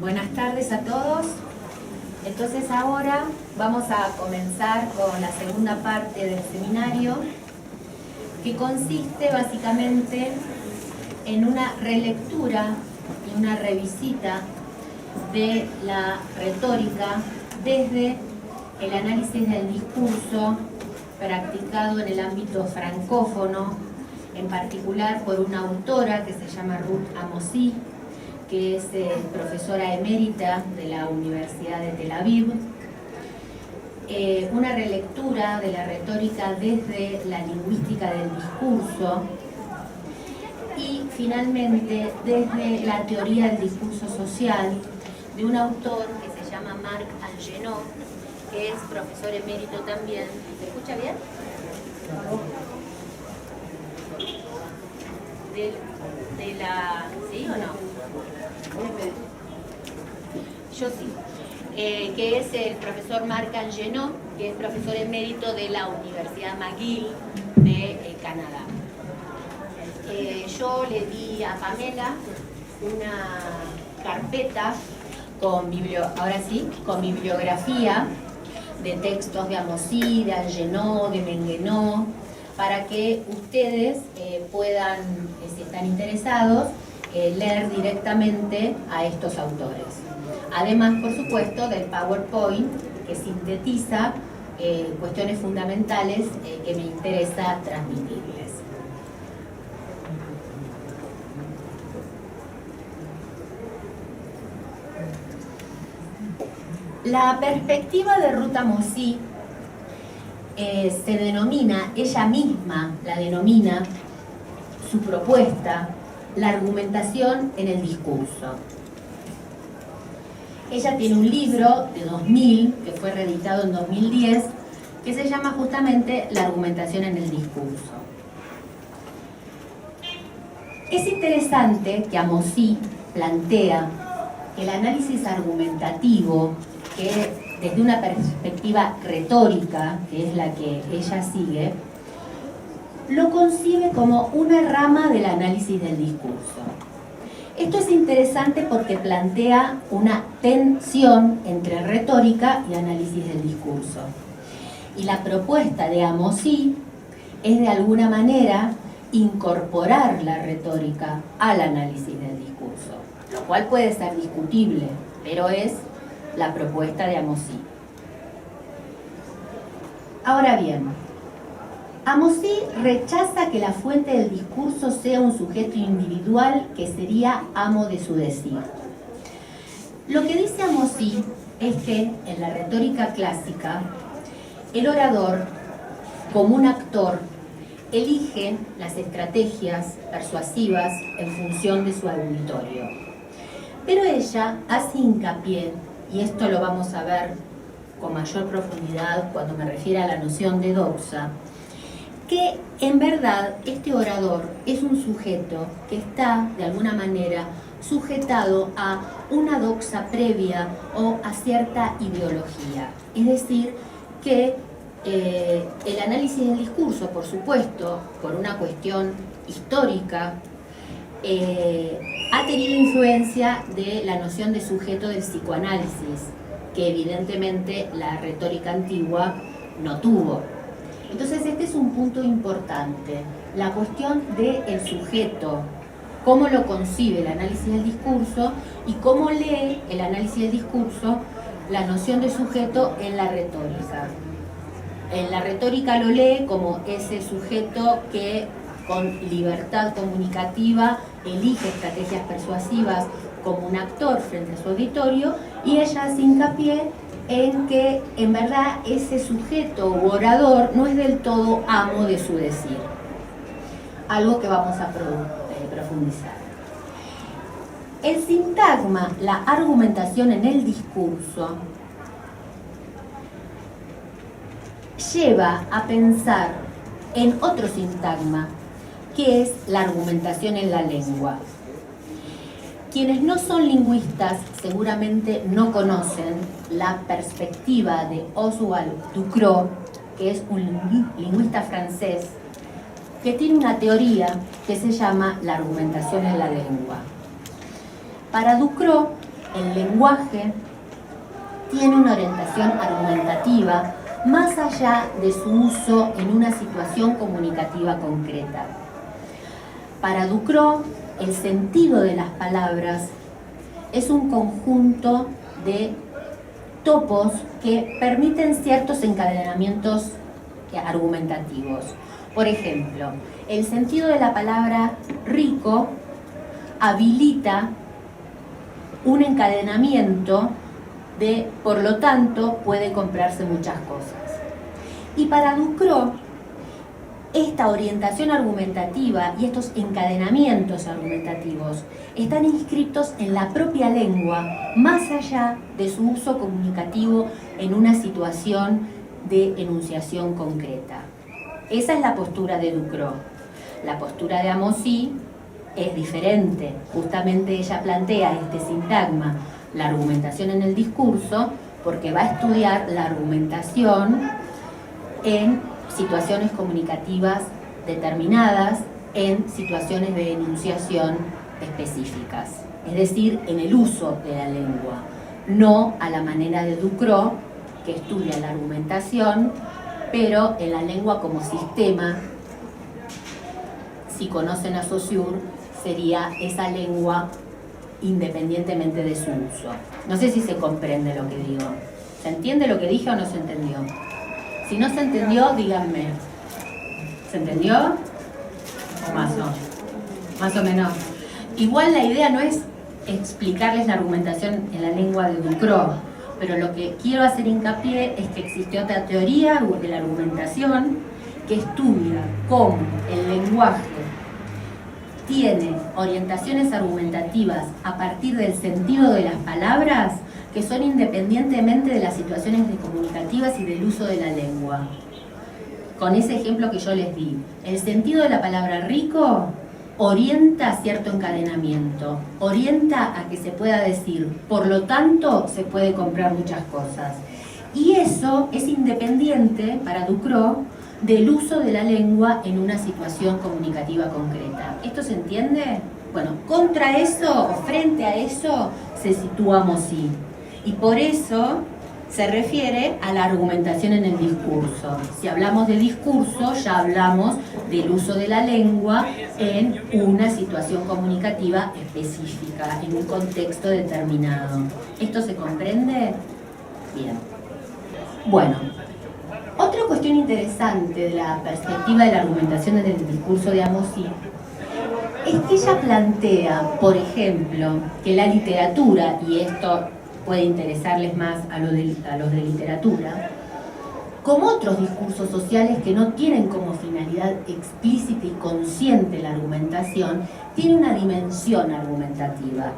Buenas tardes a todos. Entonces ahora vamos a comenzar con la segunda parte del seminario, que consiste básicamente en una relectura y una revisita de la retórica desde el análisis del discurso practicado en el ámbito francófono, en particular por una autora que se llama Ruth Amosi, que es profesora emérita de la Universidad de Tel Aviv. Una relectura de la retórica desde la lingüística del discurso y finalmente desde la teoría del discurso social de un autor que se llama Marc Angenot, que es profesor emérito también. ¿Se escucha bien? De la... ¿Sí o no? Yo sí. Que es el profesor Marc Angenot, que es profesor emérito de la Universidad McGill de Canadá. Yo le di a Pamela una carpeta con bibliografía de textos de Amosi, de Angenot, de Menguenot, para que ustedes puedan, si están interesados, leer directamente a estos autores. Además, por supuesto, del PowerPoint, que sintetiza cuestiones fundamentales que me interesa transmitirles. La perspectiva de Ruth Amosi se denomina, ella misma la denomina, su propuesta, la argumentación en el discurso. Ella tiene un libro de 2000, que fue reeditado en 2010, que se llama justamente La argumentación en el discurso. Es interesante que Amosi plantea que el análisis argumentativo, que desde una perspectiva retórica, que es la que ella sigue, lo concibe como una rama del análisis del discurso. Esto es interesante porque plantea una tensión entre retórica y análisis del discurso. Y la propuesta de Amosi es de alguna manera incorporar la retórica al análisis del discurso, lo cual puede ser discutible, pero es la propuesta de Amosi. Ahora bien, Amosi rechaza que la fuente del discurso sea un sujeto individual que sería amo de su decir. Lo que dice Amosi es que en la retórica clásica, el orador, como un actor, elige las estrategias persuasivas en función de su auditorio. Pero ella hace hincapié, y esto lo vamos a ver con mayor profundidad cuando me refiera a la noción de doxa, que en verdad este orador es un sujeto que está de alguna manera sujetado a una doxa previa o a cierta ideología. Es decir, que el análisis del discurso, por supuesto, por una cuestión histórica, ha tenido influencia de la noción de sujeto del psicoanálisis, que evidentemente la retórica antigua no tuvo. Entonces este es un punto importante, la cuestión del sujeto, cómo lo concibe el análisis del discurso y cómo lee el análisis del discurso la noción de sujeto en la retórica. En la retórica lo lee como ese sujeto que con libertad comunicativa elige estrategias persuasivas como un actor frente a su auditorio, y ella hace hincapié en que en verdad ese sujeto u orador no es del todo amo de su decir, algo que vamos a profundizar. El sintagma, la argumentación en el discurso, lleva a pensar en otro sintagma, que es la argumentación en la lengua. Quienes no son lingüistas seguramente no conocen la perspectiva de Oswald Ducrot, que es un lingüista francés, que tiene una teoría que se llama la argumentación en la lengua. Para Ducrot, el lenguaje tiene una orientación argumentativa más allá de su uso en una situación comunicativa concreta. Para Ducrot, el sentido de las palabras es un conjunto de topos que permiten ciertos encadenamientos argumentativos. Por ejemplo, el sentido de la palabra rico habilita un encadenamiento de, por lo tanto, puede comprarse muchas cosas. Y para Ducrot, esta orientación argumentativa y estos encadenamientos argumentativos están inscritos en la propia lengua, más allá de su uso comunicativo en una situación de enunciación concreta. Esa es la postura de Ducrot. La postura de Amosí es diferente. Justamente ella plantea este sintagma, la argumentación en el discurso, porque va a estudiar la argumentación en situaciones comunicativas determinadas, en situaciones de enunciación específicas, es decir, en el uso de la lengua, no a la manera de Ducrot, que estudia la argumentación, pero en la lengua como sistema. Si conocen a Saussure, sería esa lengua independientemente de su uso. No sé si se comprende lo que digo. ¿Se entiende lo que dije o no se entendió? Si no se entendió, díganme. ¿Se entendió? ¿O más no? Más o menos. Igual la idea no es explicarles la argumentación en la lengua de Ducrot, pero lo que quiero hacer hincapié es que existe otra teoría de la argumentación que estudia cómo el lenguaje tiene orientaciones argumentativas a partir del sentido de las palabras que son independientemente de las situaciones comunicativas y del uso de la lengua. Con ese ejemplo que yo les di, el sentido de la palabra rico orienta cierto encadenamiento, orienta a que se pueda decir, por lo tanto se puede comprar muchas cosas. Y eso es independiente para Ducrot del uso de la lengua en una situación comunicativa concreta. ¿Esto se entiende? Bueno, contra eso, o frente a eso, se sitúa Amosí. Y por eso se refiere a la argumentación en el discurso. Si hablamos de discurso, ya hablamos del uso de la lengua en una situación comunicativa específica, en un contexto determinado. ¿Esto se comprende? Bien. Bueno, otra cuestión interesante de la perspectiva de la argumentación en el discurso de Amosí es que ella plantea, por ejemplo, que la literatura, y esto puede interesarles más a los de literatura, como otros discursos sociales que no tienen como finalidad explícita y consciente la argumentación, tiene una dimensión argumentativa.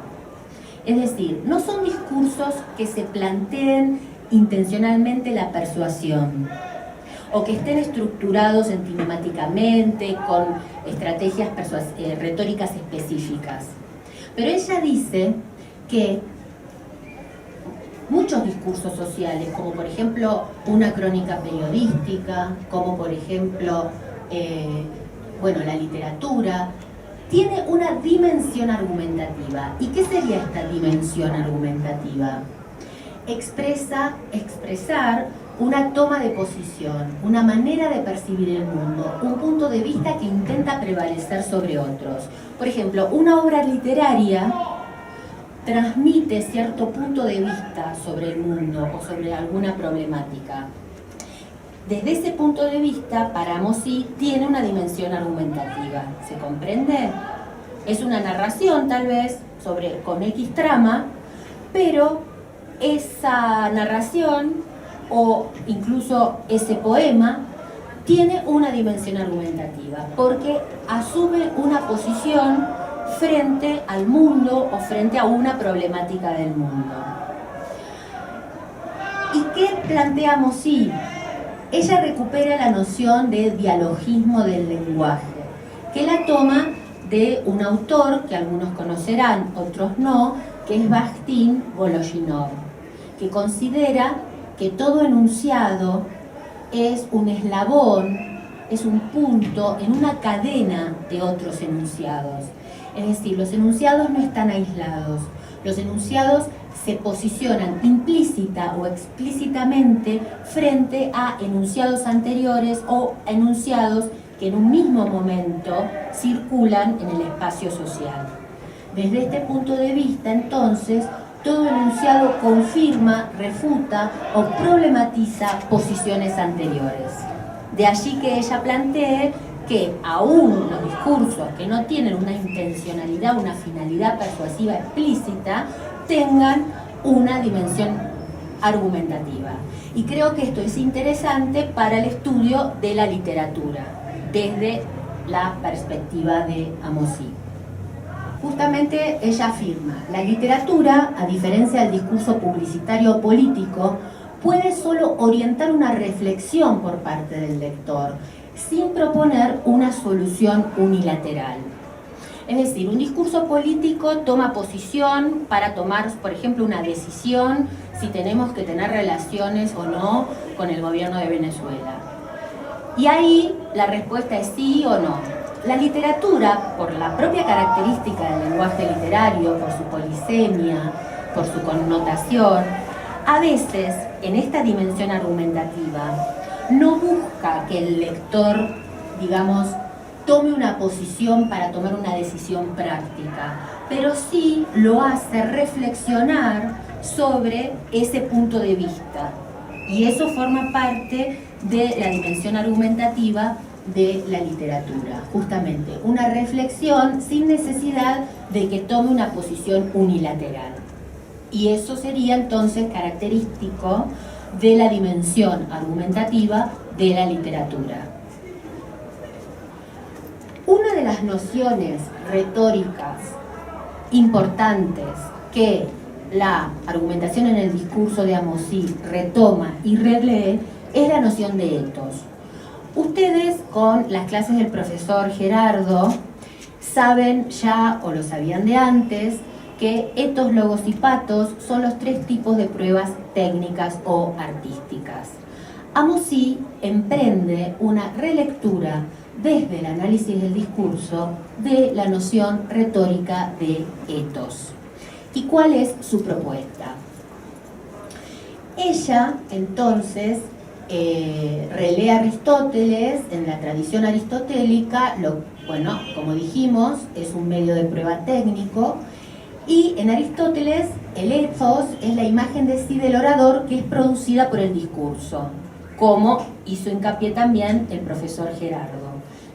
Es decir, no son discursos que se planteen intencionalmente la persuasión o que estén estructurados enigmáticamente con estrategias retóricas específicas. Pero ella dice que muchos discursos sociales, como por ejemplo una crónica periodística, como por ejemplo la literatura, tiene una dimensión argumentativa. ¿Y qué sería esta dimensión argumentativa? Expresar una toma de posición, una manera de percibir el mundo, un punto de vista que intenta prevalecer sobre otros. Por ejemplo, una obra literaria transmite cierto punto de vista sobre el mundo o sobre alguna problemática. Desde ese punto de vista, para Amosí, tiene una dimensión argumentativa. ¿Se comprende? Es una narración, tal vez, con X trama, pero esa narración o incluso ese poema tiene una dimensión argumentativa, porque asume una posición frente al mundo o frente a una problemática del mundo. ¿Y qué plantea Amosí? Ella recupera la noción de dialogismo del lenguaje, que la toma de un autor que algunos conocerán, otros no, que es Bakhtin Volojinov, que considera que todo enunciado es un eslabón, es un punto en una cadena de otros enunciados. Es decir, los enunciados no están aislados, los enunciados se posicionan implícita o explícitamente frente a enunciados anteriores o enunciados que en un mismo momento circulan en el espacio social. Desde este punto de vista, entonces, todo enunciado confirma, refuta o problematiza posiciones anteriores. De allí que ella plantee que aún los discursos que no tienen una intencionalidad, una finalidad persuasiva explícita, tengan una dimensión argumentativa. Y creo que esto es interesante para el estudio de la literatura, desde la perspectiva de Amosí. Justamente ella afirma, la literatura, a diferencia del discurso publicitario o político, puede solo orientar una reflexión por parte del lector, sin proponer una solución unilateral. Es decir, un discurso político toma posición para tomar, por ejemplo, una decisión si tenemos que tener relaciones o no con el gobierno de Venezuela. Y ahí la respuesta es sí o no. La literatura, por la propia característica del lenguaje literario, por su polisemia, por su connotación, a veces, en esta dimensión argumentativa, no busca que el lector, digamos, tome una posición para tomar una decisión práctica, pero sí lo hace reflexionar sobre ese punto de vista. Y eso forma parte de la dimensión argumentativa de la literatura, justamente, una reflexión sin necesidad de que tome una posición unilateral. Y eso sería entonces característico de la dimensión argumentativa de la literatura. Una de las nociones retóricas importantes que la argumentación en el discurso de Amosí retoma y relee es la noción de etos. Ustedes, con las clases del profesor Gerardo, saben ya, o lo sabían de antes, que etos, logos y patos son los tres tipos de pruebas técnicas o artísticas. Amosí emprende una relectura desde el análisis del discurso de la noción retórica de etos. ¿Y cuál es su propuesta? Ella, entonces, relee a Aristóteles en la tradición aristotélica, bueno, como dijimos, es un medio de prueba técnico, y en Aristóteles el ethos es la imagen de sí del orador que es producida por el discurso, como hizo hincapié también el profesor Gerardo.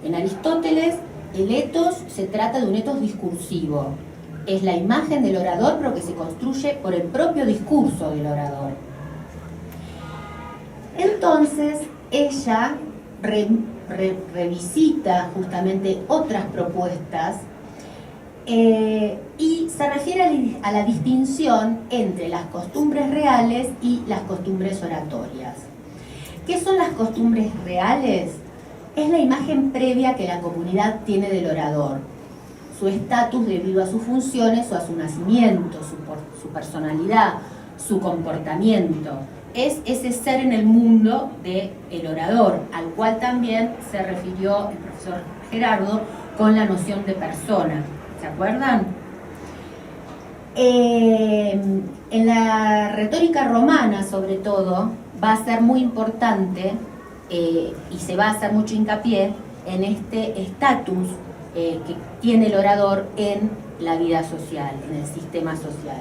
En Aristóteles el ethos se trata de un ethos discursivo, es la imagen del orador pero que se construye por el propio discurso del orador. Entonces ella revisita justamente otras propuestas y se refiere a la distinción entre las costumbres reales y las costumbres oratorias. ¿Qué son las costumbres reales? Es la imagen previa que la comunidad tiene del orador, su estatus debido a sus funciones o a su nacimiento, su personalidad, su comportamiento. Es ese ser en el mundo del orador, al cual también se refirió el profesor Gerardo con la noción de persona. ¿Se acuerdan? En la retórica romana, sobre todo, va a ser muy importante y se va a hacer mucho hincapié en este estatus que tiene el orador en la vida social, en el sistema social.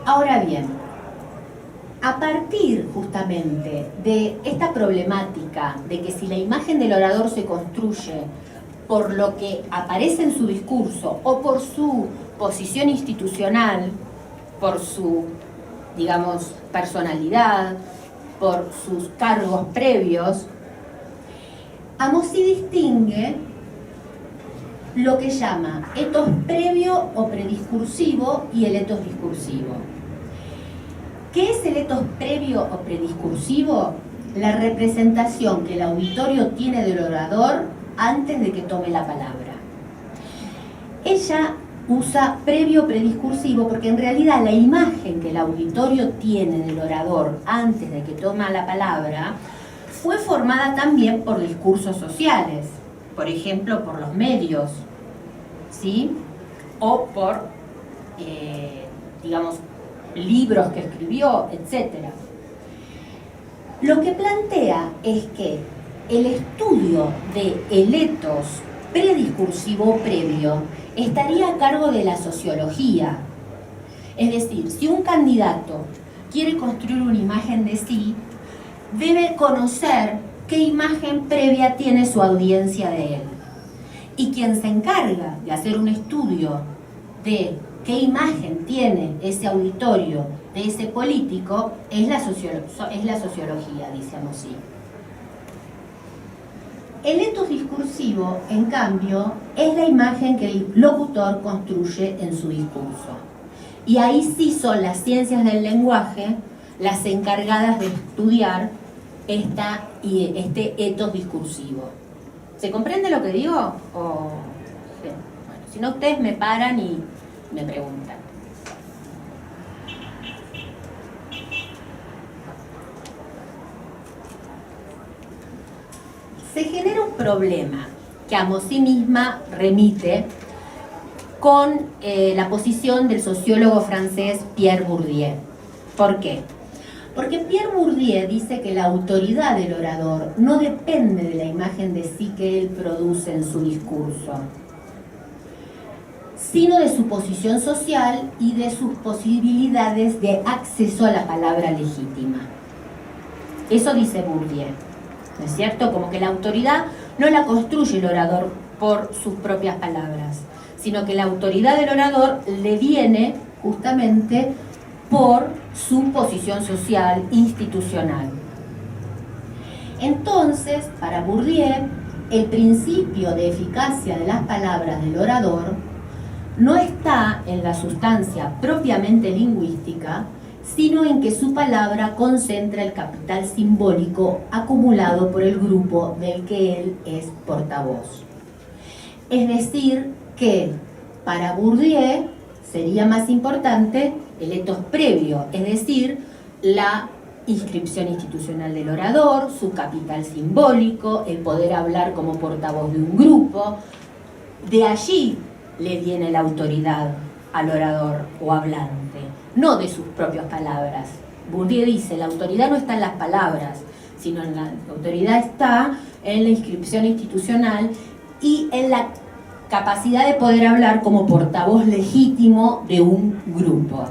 Ahora bien, a partir justamente de esta problemática de que si la imagen del orador se construye por lo que aparece en su discurso o por su posición institucional, por su, digamos, personalidad, por sus cargos previos, Amosí distingue lo que llama etos previo o prediscursivo y el etos discursivo. ¿Qué es el etos previo o prediscursivo? La representación que el auditorio tiene del orador antes de que tome la palabra. Ella usa previo prediscursivo porque en realidad la imagen que el auditorio tiene del orador antes de que toma la palabra fue formada también por discursos sociales, por ejemplo por los medios, ¿sí? O por, digamos, libros que escribió, etc. Lo que plantea es que el estudio del etos prediscursivo previo estaría a cargo de la sociología. Es decir, si un candidato quiere construir una imagen de sí, debe conocer qué imagen previa tiene su audiencia de él. Y quien se encarga de hacer un estudio de qué imagen tiene ese auditorio de ese político es la sociología, dice Amosí. El etos discursivo, en cambio, es la imagen que el locutor construye en su discurso. Y ahí sí son las ciencias del lenguaje las encargadas de estudiar este etos discursivo. ¿Se comprende lo que digo? Sí. Bueno, si no, ustedes me paran y me preguntan. Se genera un problema que Amosí misma remite con la posición del sociólogo francés Pierre Bourdieu. ¿Por qué? Porque Pierre Bourdieu dice que la autoridad del orador no depende de la imagen de sí que él produce en su discurso, sino de su posición social y de sus posibilidades de acceso a la palabra legítima. Eso dice Bourdieu, ¿no es cierto? Como que la autoridad no la construye el orador por sus propias palabras, sino que la autoridad del orador le viene justamente por su posición social, institucional. Entonces, para Bourdieu, el principio de eficacia de las palabras del orador no está en la sustancia propiamente lingüística, sino en que su palabra concentra el capital simbólico acumulado por el grupo del que él es portavoz. Es decir, que para Bourdieu sería más importante el etos previo, es decir, la inscripción institucional del orador, su capital simbólico, el poder hablar como portavoz de un grupo. De allí le viene la autoridad al orador o hablante, no de sus propias palabras. Bourdieu dice, la autoridad no está en las palabras, sino en la autoridad está en la inscripción institucional y en la capacidad de poder hablar como portavoz legítimo de un grupo.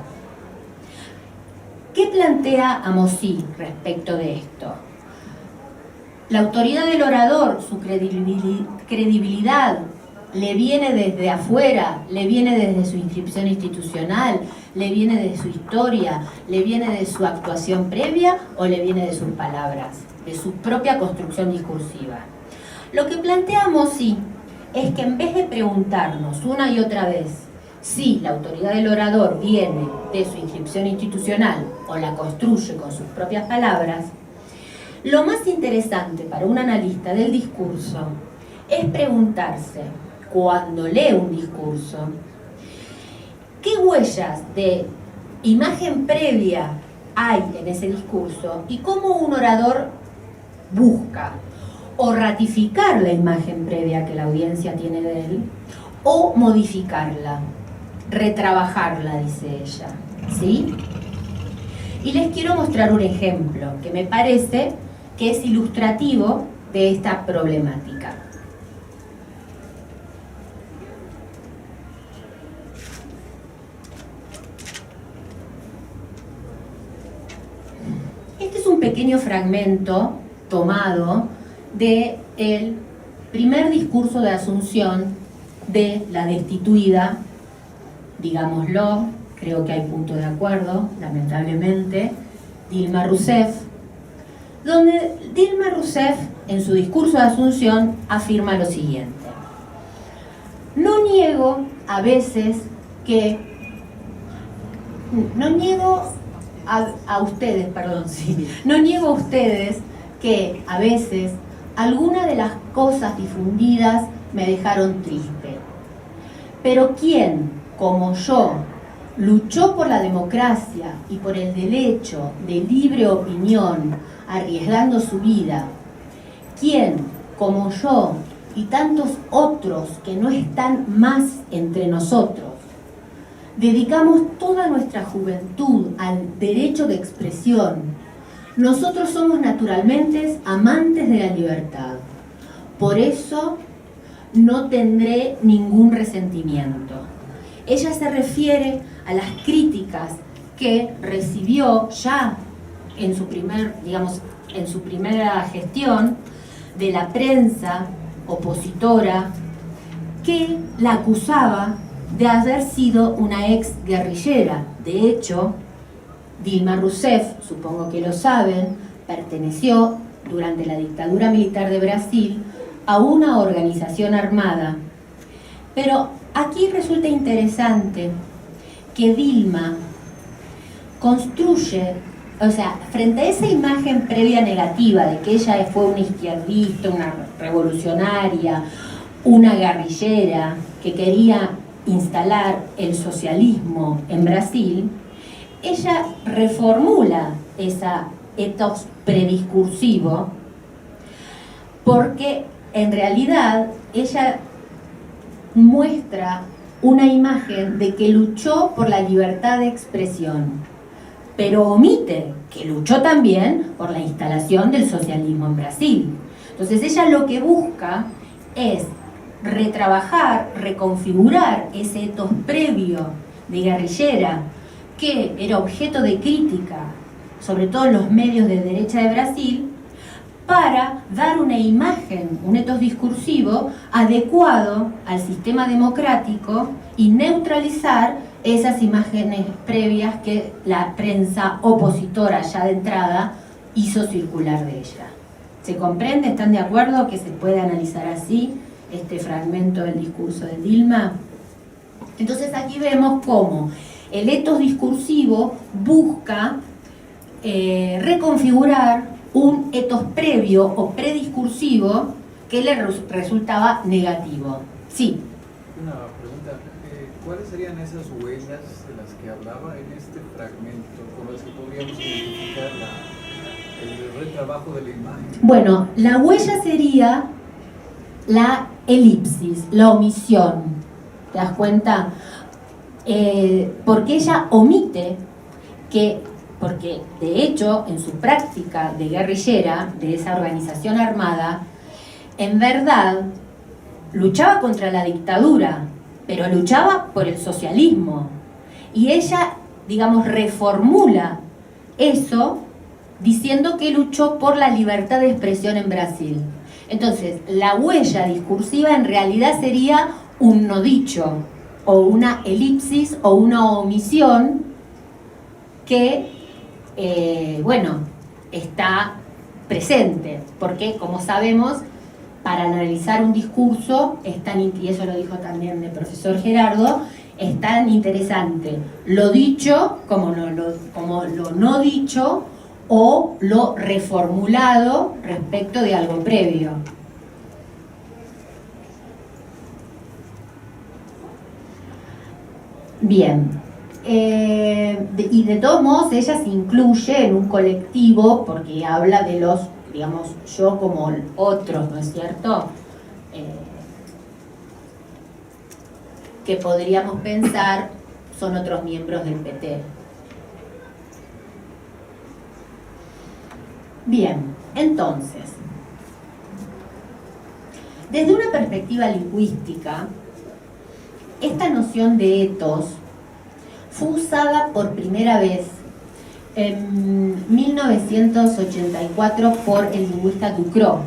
¿Qué plantea Amosí respecto de esto? La autoridad del orador, su credibilidad, le viene desde afuera, le viene desde su inscripción institucional, le viene de su historia, le viene de su actuación previa o le viene de sus palabras, de su propia construcción discursiva. Lo que plantea Amosí es que en vez de preguntarnos una y otra vez si la autoridad del orador viene de su inscripción institucional o la construye con sus propias palabras, lo más interesante para un analista del discurso es preguntarse, cuando lee un discurso, ¿qué huellas de imagen previa hay en ese discurso y cómo un orador busca o ratificar la imagen previa que la audiencia tiene de él o modificarla, retrabajarla, dice ella, ¿sí? Y les quiero mostrar un ejemplo que me parece que es ilustrativo de esta problemática. Este es un pequeño fragmento tomado del primer discurso de Asunción de la destituida, digámoslo, creo que hay punto de acuerdo, lamentablemente, Dilma Rousseff, donde Dilma Rousseff, en su discurso de Asunción, afirma lo siguiente: no niego a veces que... No niego a ustedes, perdón, sí. No niego a ustedes que a veces algunas de las cosas difundidas me dejaron triste. Pero ¿quién, como yo, luchó por la democracia y por el derecho de libre opinión, arriesgando su vida? ¿Quién, como yo y tantos otros que no están más entre nosotros, dedicamos toda nuestra juventud al derecho de expresión. Nosotros somos naturalmente amantes de la libertad. Por eso no tendré ningún resentimiento. Ella se refiere a las críticas que recibió ya en su primera gestión de la prensa opositora, que la acusaba de haber sido una ex guerrillera. De hecho, Dilma Rousseff, supongo que lo saben, perteneció durante la dictadura militar de Brasil a una organización armada. Pero aquí resulta interesante que Dilma construye, o sea, frente a esa imagen previa negativa de que ella fue una izquierdista, una revolucionaria, una guerrillera que quería instalar el socialismo en Brasil, ella reformula ese ethos prediscursivo, porque en realidad ella muestra una imagen de que luchó por la libertad de expresión, pero omite que luchó también por la instalación del socialismo en Brasil. Entonces ella lo que busca es retrabajar, reconfigurar ese ethos previo de guerrillera que era objeto de crítica, sobre todo en los medios de derecha de Brasil, para dar una imagen, un ethos discursivo adecuado al sistema democrático y neutralizar esas imágenes previas que la prensa opositora ya de entrada hizo circular de ella. ¿Se comprende? ¿Están de acuerdo que se puede analizar así este fragmento del discurso de Dilma? Entonces aquí vemos cómo el ethos discursivo busca reconfigurar un ethos previo o prediscursivo que le resultaba negativo. Sí. Una pregunta. ¿Cuáles serían esas huellas de las que hablaba en este fragmento con las que podríamos identificar el retrabajo de la imagen? Bueno, la huella sería la elipsis, la omisión. ¿Te das cuenta? Porque ella omite porque de hecho en su práctica de guerrillera de esa organización armada, en verdad luchaba contra la dictadura, pero luchaba por el socialismo. Y ella, digamos, reformula eso diciendo que luchó por la libertad de expresión en Brasil. Entonces, la huella discursiva en realidad sería un no dicho, o una elipsis, o una omisión que, está presente. Porque, como sabemos, para analizar un discurso, y eso lo dijo también el profesor Gerardo, es tan interesante lo dicho como lo no dicho, o lo reformulado respecto de algo previo. Bien, y de todos modos ella se incluye en un colectivo porque habla de los, digamos, yo como otros, ¿no es cierto? Que podríamos pensar son otros miembros del PT. Bien, entonces, desde una perspectiva lingüística, esta noción de ethos fue usada por primera vez en 1984 por el lingüista Ducrot.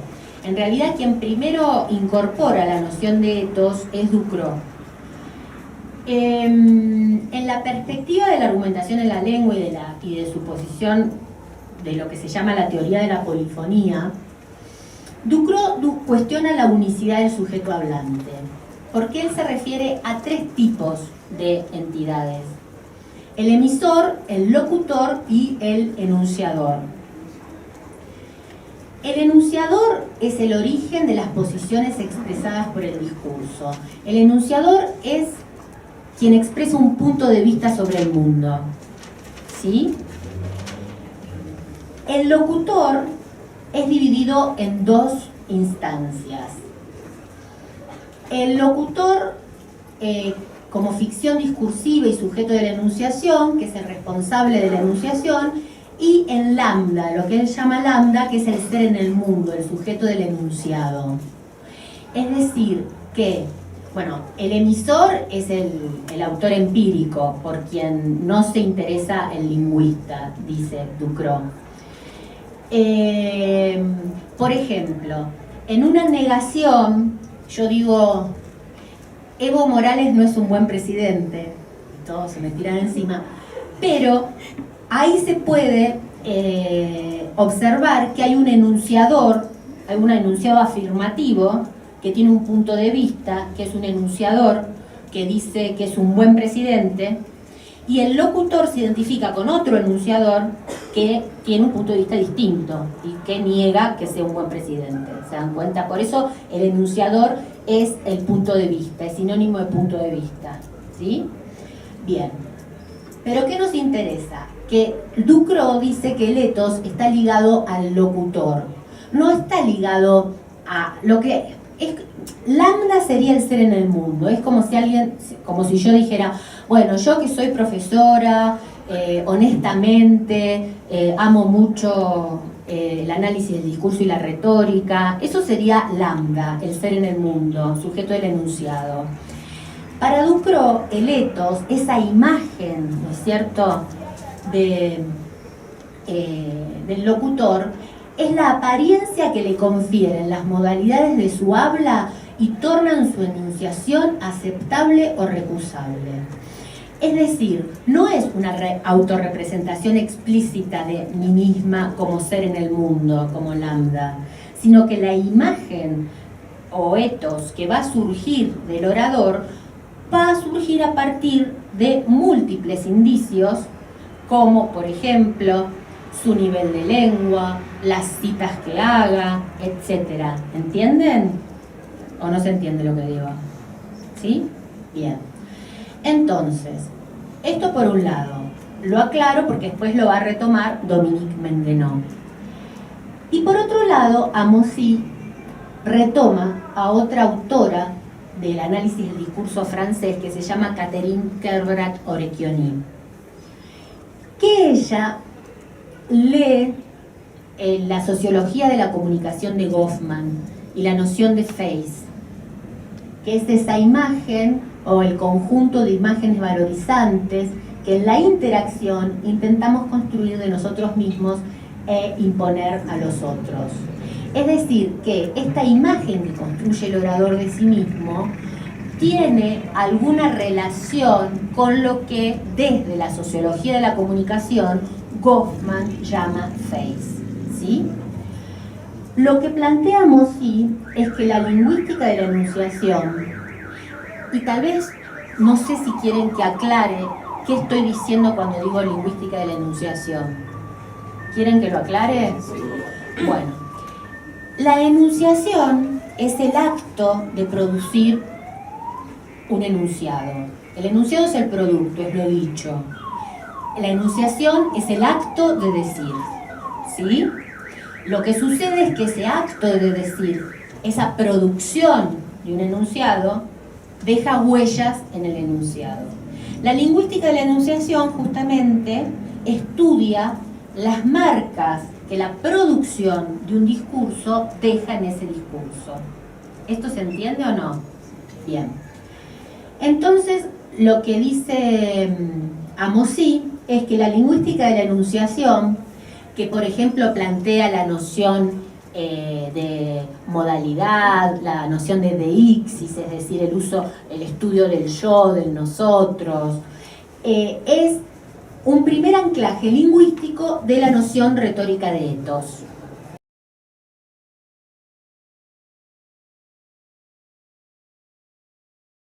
En realidad, quien primero incorpora la noción de ethos es Ducrot. En la perspectiva de la argumentación en la lengua y de su posición de lo que se llama la teoría de la polifonía, Ducrot cuestiona la unicidad del sujeto hablante, porque él se refiere a tres tipos de entidades: el emisor, el locutor y el enunciador. El enunciador es el origen de las posiciones expresadas por el discurso. El enunciador es quien expresa un punto de vista sobre el mundo, ¿sí? El locutor es dividido en dos instancias. El locutor como ficción discursiva y sujeto de la enunciación, que es el responsable de la enunciación, y en lambda, lo que él llama lambda, que es el ser en el mundo, el sujeto del enunciado. Es decir, que, bueno, el emisor es el autor empírico, por quien no se interesa el lingüista, dice Ducrot. Por ejemplo, en una negación, yo digo, Evo Morales no es un buen presidente, y todos se me tiran encima, pero ahí se puede observar que hay un enunciador, hay un enunciado afirmativo que tiene un punto de vista, que es un enunciador que dice que es un buen presidente, y el locutor se identifica con otro enunciador que tiene un punto de vista distinto y que niega que sea un buen presidente. ¿Se dan cuenta? Por eso el enunciador es el punto de vista, es sinónimo de punto de vista. ¿Sí? Bien. ¿Pero qué nos interesa? Que Ducrot dice que el etos está ligado al locutor. No está ligado a lo que es. Lambda sería el ser en el mundo. Es como si alguien, como si yo dijera, bueno, yo que soy profesora, honestamente, amo mucho el análisis del discurso y la retórica. Eso sería lambda, el ser en el mundo, sujeto del enunciado. Para Ducrot, el etos, esa imagen, ¿no es cierto?, del locutor, es la apariencia que le confieren las modalidades de su habla y tornan su enunciación aceptable o recusable. Es decir, no es una autorrepresentación explícita de mí misma como ser en el mundo, como lambda, sino que la imagen o etos que va a surgir del orador va a surgir a partir de múltiples indicios, como por ejemplo su nivel de lengua, las citas que haga, etc. ¿Entienden? ¿O no se entiende lo que digo? ¿Sí? Bien. Entonces, esto por un lado, lo aclaro porque después lo va a retomar Dominique Mendenot. Y por otro lado, Amosy retoma a otra autora del análisis del discurso francés que se llama Catherine Kerbrat-Orecchioni, que ella lee la sociología de la comunicación de Goffman y la noción de face, que es esa imagen o el conjunto de imágenes valorizantes que en la interacción intentamos construir de nosotros mismos e imponer a los otros. Es decir, que esta imagen que construye el orador de sí mismo tiene alguna relación con lo que desde la sociología de la comunicación Goffman llama face, ¿sí? Lo que planteamos sí es que la lingüística de la enunciación, y tal vez, no sé si quieren que aclare qué estoy diciendo cuando digo lingüística de la enunciación. ¿Quieren que lo aclare? Sí. Bueno, la enunciación es el acto de producir un enunciado. El enunciado es el producto, es lo dicho. La enunciación es el acto de decir, ¿sí? Lo que sucede es que ese acto de decir, esa producción de un enunciado, deja huellas en el enunciado. La lingüística de la enunciación justamente estudia las marcas que la producción de un discurso deja en ese discurso. ¿Esto se entiende o no? Bien. Entonces, lo que dice Amosy es que la lingüística de la enunciación, que por ejemplo plantea la noción de modalidad, la noción de deixis, es decir, el estudio del yo, del nosotros, es un primer anclaje lingüístico de la noción retórica de etos.